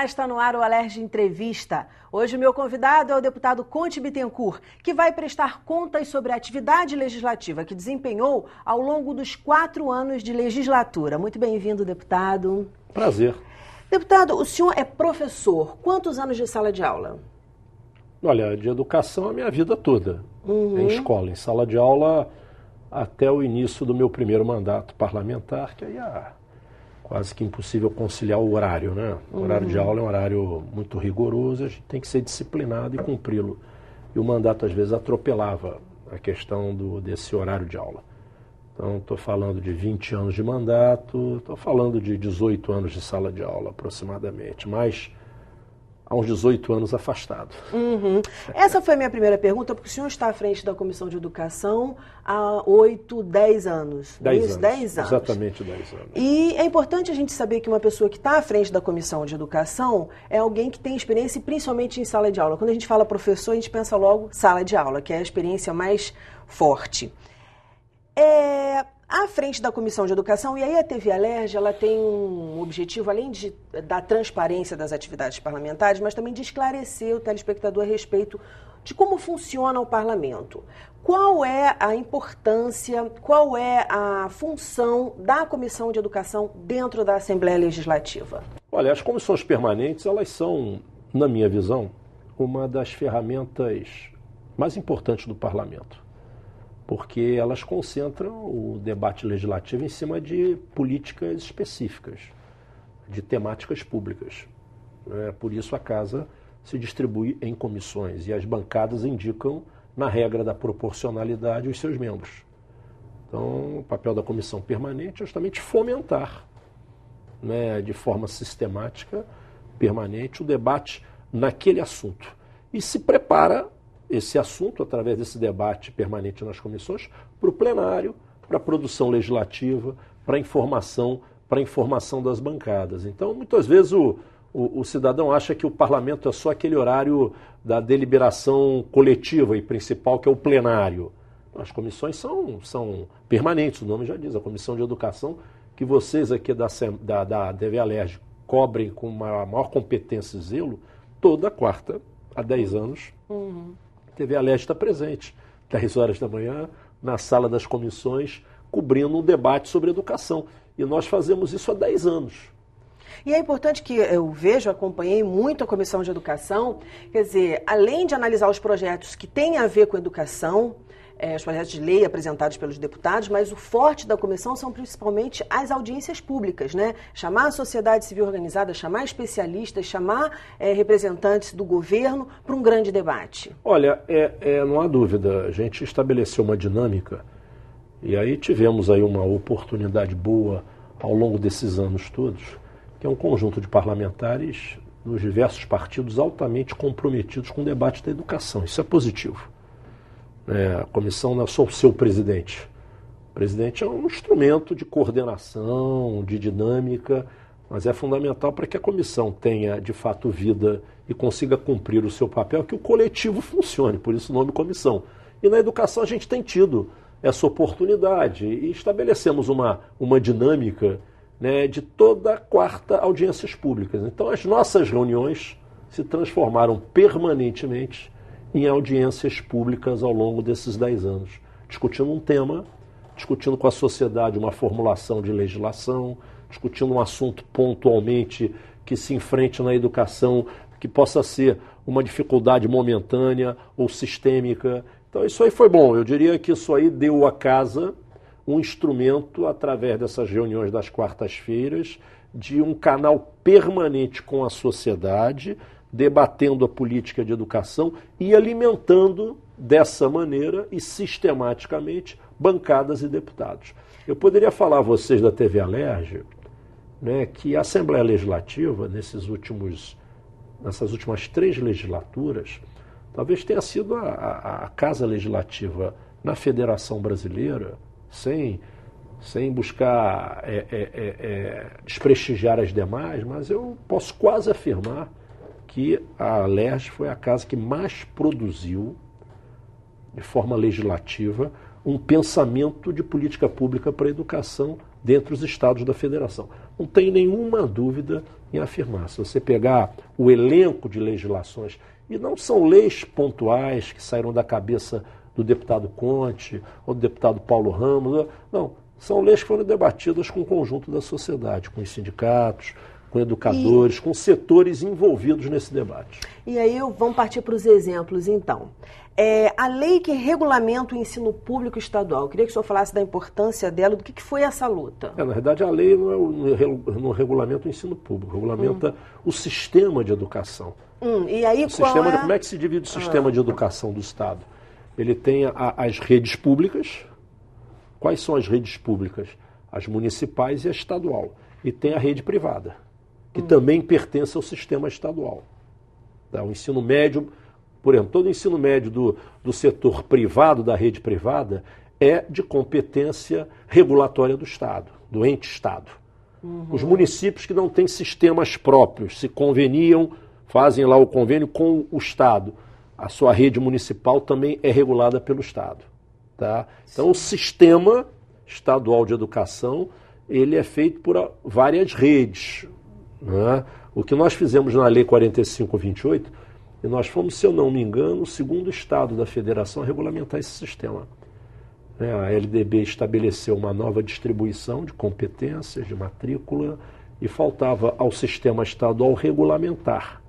está no ar o Alerj Entrevista. Hoje o meu convidado é o deputado Conte Bittencourt, que vai prestar contas sobre a atividade legislativa que desempenhou ao longo dos 4 anos de legislatura. Muito bem-vindo, deputado. Prazer. Deputado, o senhor é professor. Quantos anos de sala de aula? Olha, de educação a minha vida toda. Em escola, em sala de aula, até o início do meu primeiro mandato parlamentar, que aí quase que impossível conciliar o horário, né? O horário de aula é um horário muito rigoroso, a gente tem que ser disciplinado e cumpri-lo. E o mandato, às vezes, atropelava a questão desse horário de aula. Então, estou falando de 20 anos de mandato, estou falando de 18 anos de sala de aula, aproximadamente, mas há uns 18 anos afastado. Essa foi a minha primeira pergunta, porque o senhor está à frente da Comissão de Educação há 8, 10 anos. 10 anos. 10 anos. Exatamente 10 anos. E é importante a gente saber que uma pessoa que está à frente da Comissão de Educação é alguém que tem experiência, principalmente em sala de aula. Quando a gente fala professor, a gente pensa logo sala de aula, que é a experiência mais forte. À frente da Comissão de Educação, e aí a TV Alerj, ela tem um objetivo, além da transparência das atividades parlamentares, mas também de esclarecer o telespectador a respeito de como funciona o parlamento. Qual é a importância, qual é a função da Comissão de Educação dentro da Assembleia Legislativa? Olha, as comissões permanentes, elas são, na minha visão, uma das ferramentas mais importantes do parlamento, porque elas concentram o debate legislativo em cima de políticas específicas, de temáticas públicas. Por isso a Casa se distribui em comissões e as bancadas indicam, na regra da proporcionalidade, os seus membros. Então, o papel da comissão permanente é justamente fomentar, de forma sistemática, permanente, o debate naquele assunto. E se prepara esse assunto, através desse debate permanente nas comissões, para o plenário, para a produção legislativa, para a informação das bancadas. Então, muitas vezes, o cidadão acha que o parlamento é só aquele horário da deliberação coletiva e principal, que é o plenário. As comissões são permanentes, o nome já diz, a Comissão de Educação, que vocês aqui da TV Alerj cobrem com uma maior competência e zelo, toda quarta, há 10 anos, a TV Alerj está presente, 10 horas da manhã, na sala das comissões, cobrindo um debate sobre educação. E nós fazemos isso há 10 anos. E é importante que eu acompanhei muito a Comissão de Educação, quer dizer, além de analisar os projetos que têm a ver com educação, os projetos de lei apresentados pelos deputados, mas o forte da comissão são principalmente as audiências públicas, né? Chamar a sociedade civil organizada, chamar especialistas, chamar representantes do governo para um grande debate. Olha, não há dúvida, a gente estabeleceu uma dinâmica e aí tivemos aí uma oportunidade boa ao longo desses anos todos, que é um conjunto de parlamentares dos diversos partidos altamente comprometidos com o debate da educação. Isso é positivo. A comissão não é só o seu presidente. O presidente é um instrumento de coordenação, de dinâmica, mas é fundamental para que a comissão tenha, de fato, vida e consiga cumprir o seu papel, que o coletivo funcione, por isso o nome comissão. E na educação a gente tem tido essa oportunidade e estabelecemos uma dinâmica, de toda quarta audiências públicas. Então as nossas reuniões se transformaram permanentemente em audiências públicas ao longo desses 10 anos, discutindo um tema, discutindo com a sociedade uma formulação de legislação, discutindo um assunto pontualmente que se enfrente na educação, que possa ser uma dificuldade momentânea ou sistêmica. Então isso aí foi bom, eu diria que isso aí deu à Casa um instrumento, através dessas reuniões das quartas-feiras, de um canal permanente com a sociedade, debatendo a política de educação e alimentando dessa maneira e sistematicamente bancadas e deputados. Eu poderia falar a vocês da TV Alerj, que a Assembleia Legislativa, nessas últimas 3 legislaturas, talvez tenha sido a Casa Legislativa na Federação Brasileira, sem buscar desprestigiar as demais, mas eu posso quase afirmar que a Alerj foi a casa que mais produziu, de forma legislativa, um pensamento de política pública para a educação dentre os estados da federação. Não tem nenhuma dúvida em afirmar. Se você pegar o elenco de legislações, e não são leis pontuais que saíram da cabeça do deputado Conte ou do deputado Paulo Ramos, não, são leis que foram debatidas com o conjunto da sociedade, com os sindicatos, com educadores, com setores envolvidos nesse debate. E aí vamos partir para os exemplos, então. A lei que regulamenta o ensino público estadual, eu queria que o senhor falasse da importância dela, do que foi essa luta. Na verdade, a lei não regulamenta o ensino público, regulamenta o sistema de educação. E aí Como é que se divide o sistema de educação do Estado? Ele tem as redes públicas. Quais são as redes públicas? As municipais e a estadual. E tem a rede privada, que também pertence ao sistema estadual. O ensino médio, por exemplo, todo o ensino médio do setor privado, da rede privada, é de competência regulatória do Estado, do ente Estado. Os municípios que não têm sistemas próprios, se conveniam, fazem lá o convênio com o Estado. A sua rede municipal também é regulada pelo Estado. Tá? Então, o sistema estadual de educação, ele é feito por várias redes. Né? O que nós fizemos na Lei 4528, e nós fomos, se eu não me engano, o segundo estado da federação a regulamentar esse sistema. A LDB estabeleceu uma nova distribuição de competências, de matrícula, e faltava ao sistema estadual regulamentar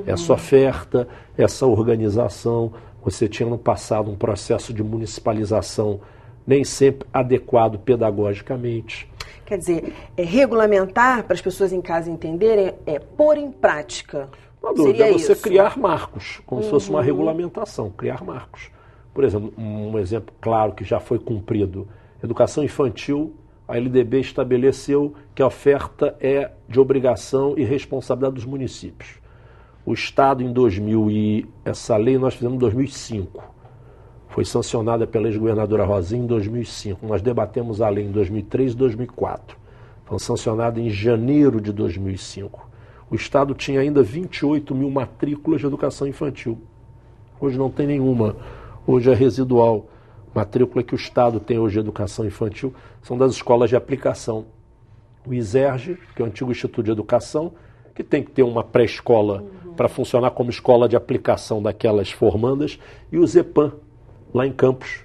essa oferta, essa organização. Você tinha no passado um processo de municipalização nem sempre adequado pedagogicamente. Quer dizer, regulamentar, para as pessoas em casa entenderem, é pôr em prática. Não há dúvida, é você criar marcos, como se fosse uma regulamentação, criar marcos. Por exemplo, um exemplo claro que já foi cumprido, educação infantil, a LDB estabeleceu que a oferta é de obrigação e responsabilidade dos municípios. O Estado, essa lei nós fizemos em 2005, foi sancionada pela ex-governadora Rosinha em 2005. Nós debatemos a lei em 2003 e 2004. Foi sancionada em janeiro de 2005. O Estado tinha ainda 28 mil matrículas de educação infantil. Hoje não tem nenhuma. Hoje é residual. Matrícula que o Estado tem hoje de educação infantil são das escolas de aplicação. O ISERJ, que é o antigo Instituto de Educação, que tem que ter uma pré-escola para funcionar como escola de aplicação daquelas formandas, e o ZEPAM, lá em Campos,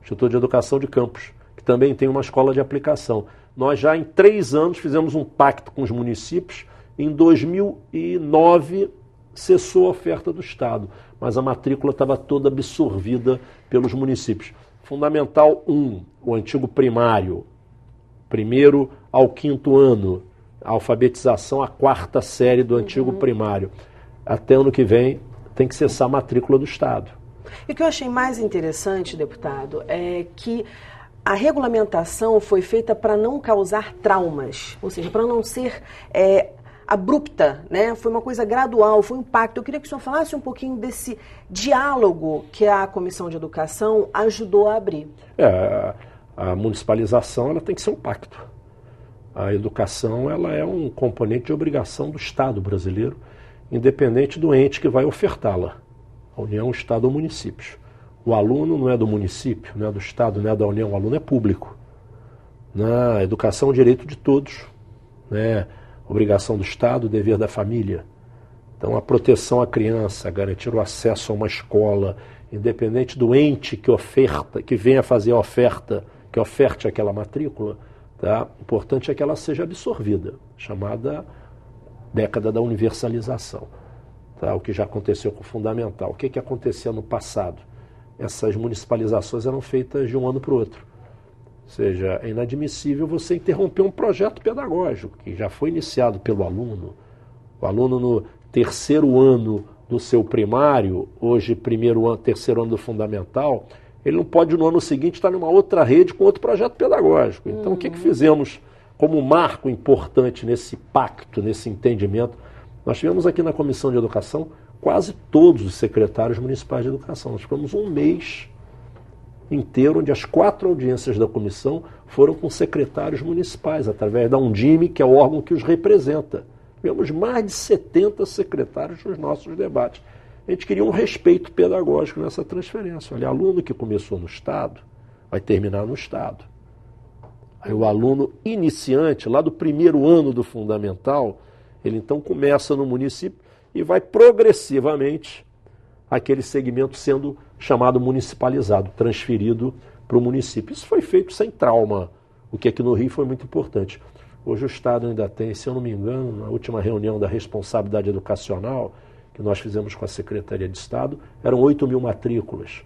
Instituto de Educação de Campos, que também tem uma escola de aplicação. Nós já em 3 anos fizemos um pacto com os municípios. Em 2009 cessou a oferta do Estado, mas a matrícula estava toda absorvida pelos municípios. Fundamental 1, o antigo primário, 1º ao 5º ano, a alfabetização à 4ª série do antigo primário. Até ano que vem tem que cessar a matrícula do Estado. E o que eu achei mais interessante, deputado, é que a regulamentação foi feita para não causar traumas, ou seja, para não ser abrupta, né? Foi uma coisa gradual, foi um pacto. Eu queria que o senhor falasse um pouquinho desse diálogo que a Comissão de Educação ajudou a abrir. A municipalização ela tem que ser um pacto. A educação ela é um componente de obrigação do Estado brasileiro, independente do ente que vai ofertá-la. A União, o Estado ou municípios. O aluno não é do município, não é do Estado, não é da União, o aluno é público. Na educação é um direito de todos, né? Obrigação do Estado, dever da família. Então a proteção à criança, garantir o acesso a uma escola, independente do ente que oferta, que venha fazer a oferta, que oferte aquela matrícula, tá? O importante é que ela seja absorvida, chamada década da universalização. Tá? O que já aconteceu com o fundamental. O que acontecia no passado? Essas municipalizações eram feitas de um ano para o outro. Ou seja, é inadmissível você interromper um projeto pedagógico que já foi iniciado pelo aluno. O aluno no 3º ano do seu primário, hoje 1º ano, 3º ano do fundamental, ele não pode no ano seguinte estar numa outra rede com outro projeto pedagógico. Então o que fizemos como marco importante nesse pacto, nesse entendimento? Nós tivemos aqui na Comissão de Educação quase todos os secretários municipais de educação. Nós ficamos um mês inteiro, onde as 4 audiências da comissão foram com secretários municipais, através da Undime, que é o órgão que os representa. Tivemos mais de 70 secretários nos nossos debates. A gente queria um respeito pedagógico nessa transferência. Olha, aluno que começou no Estado vai terminar no Estado. Aí o aluno iniciante, lá do 1º ano do fundamental, Ele então começa no município e vai progressivamente aquele segmento sendo chamado municipalizado, transferido para o município. Isso foi feito sem trauma, o que aqui no Rio foi muito importante. Hoje o Estado ainda tem, se eu não me engano, na última reunião da responsabilidade educacional, que nós fizemos com a Secretaria de Estado, eram 8.000 matrículas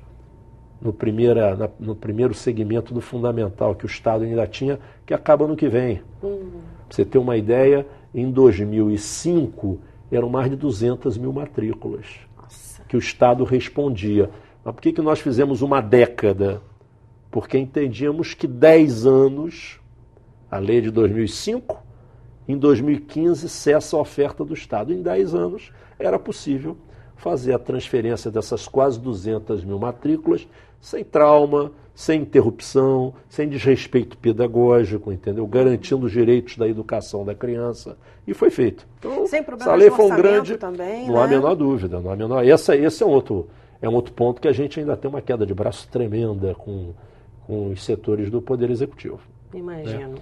no primeiro segmento do fundamental, que o Estado ainda tinha, que acaba no que vem. Para você ter uma ideia, em 2005 eram mais de 200.000 matrículas. Nossa. Que o Estado respondia. Mas por que nós fizemos uma década? Porque entendíamos que 10 anos, a lei de 2005, em 2015 cessa a oferta do Estado. Em 10 anos era possível fazer a transferência dessas quase 200.000 matrículas sem trauma, sem interrupção, sem desrespeito pedagógico, entendeu? Garantindo os direitos da educação da criança. E foi feito. Então, sem problema essa lei foi um grande... também, não há a menor dúvida. Não há menor... Esse é um outro ponto que a gente ainda tem uma queda de braço tremenda com os setores do Poder Executivo. Imagino.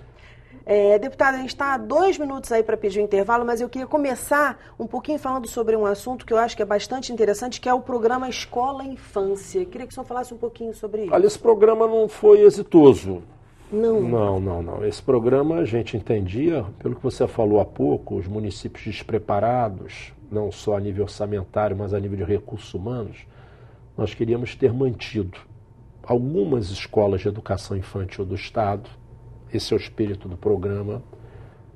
Deputada, a gente está há 2 minutos aí para pedir o intervalo, mas eu queria começar um pouquinho falando sobre um assunto que eu acho que é bastante interessante, que é o programa Escola Infância. Queria que o senhor falasse um pouquinho sobre isso. Olha, esse programa não foi exitoso. Não. Não. Esse programa a gente entendia, pelo que você falou há pouco, os municípios despreparados, não só a nível orçamentário, mas a nível de recursos humanos, nós queríamos ter mantido algumas escolas de educação infantil do Estado. Esse é o espírito do programa.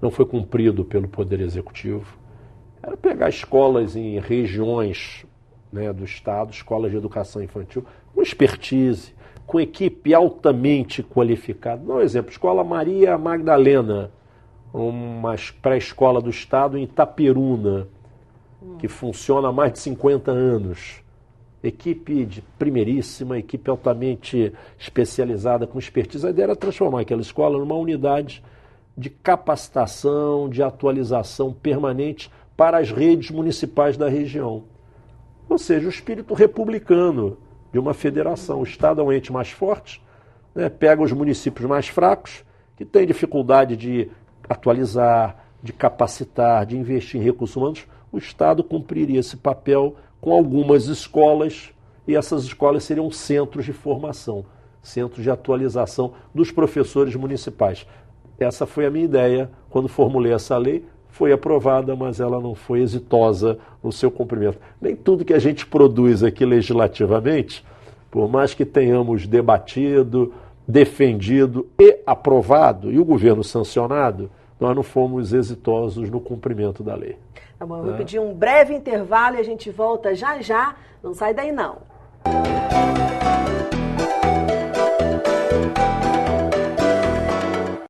Não foi cumprido pelo Poder Executivo. Era pegar escolas em regiões, né, do Estado, escolas de educação infantil, com expertise, com equipe altamente qualificada. Dá um exemplo, Escola Maria Magdalena, uma pré-escola do Estado em Itaperuna, que funciona há mais de 50 anos. Equipe de primeiríssima, equipe altamente especializada, com expertise. A ideia era transformar aquela escola numa unidade de capacitação, de atualização permanente para as redes municipais da região. Ou seja, o espírito republicano de uma federação. O Estado é um ente mais forte, né, pega os municípios mais fracos, que têm dificuldade de atualizar, de capacitar, de investir em recursos humanos. O Estado cumpriria esse papel com algumas escolas, e essas escolas seriam centros de formação, centros de atualização dos professores municipais. Essa foi a minha ideia quando formulei essa lei. Foi aprovada, mas ela não foi exitosa no seu cumprimento. Nem tudo que a gente produz aqui legislativamente, por mais que tenhamos debatido, defendido e aprovado, e o governo sancionado, nós não fomos exitosos no cumprimento da lei. Tá bom, eu vou pedir um breve intervalo e a gente volta já já. Não sai daí não.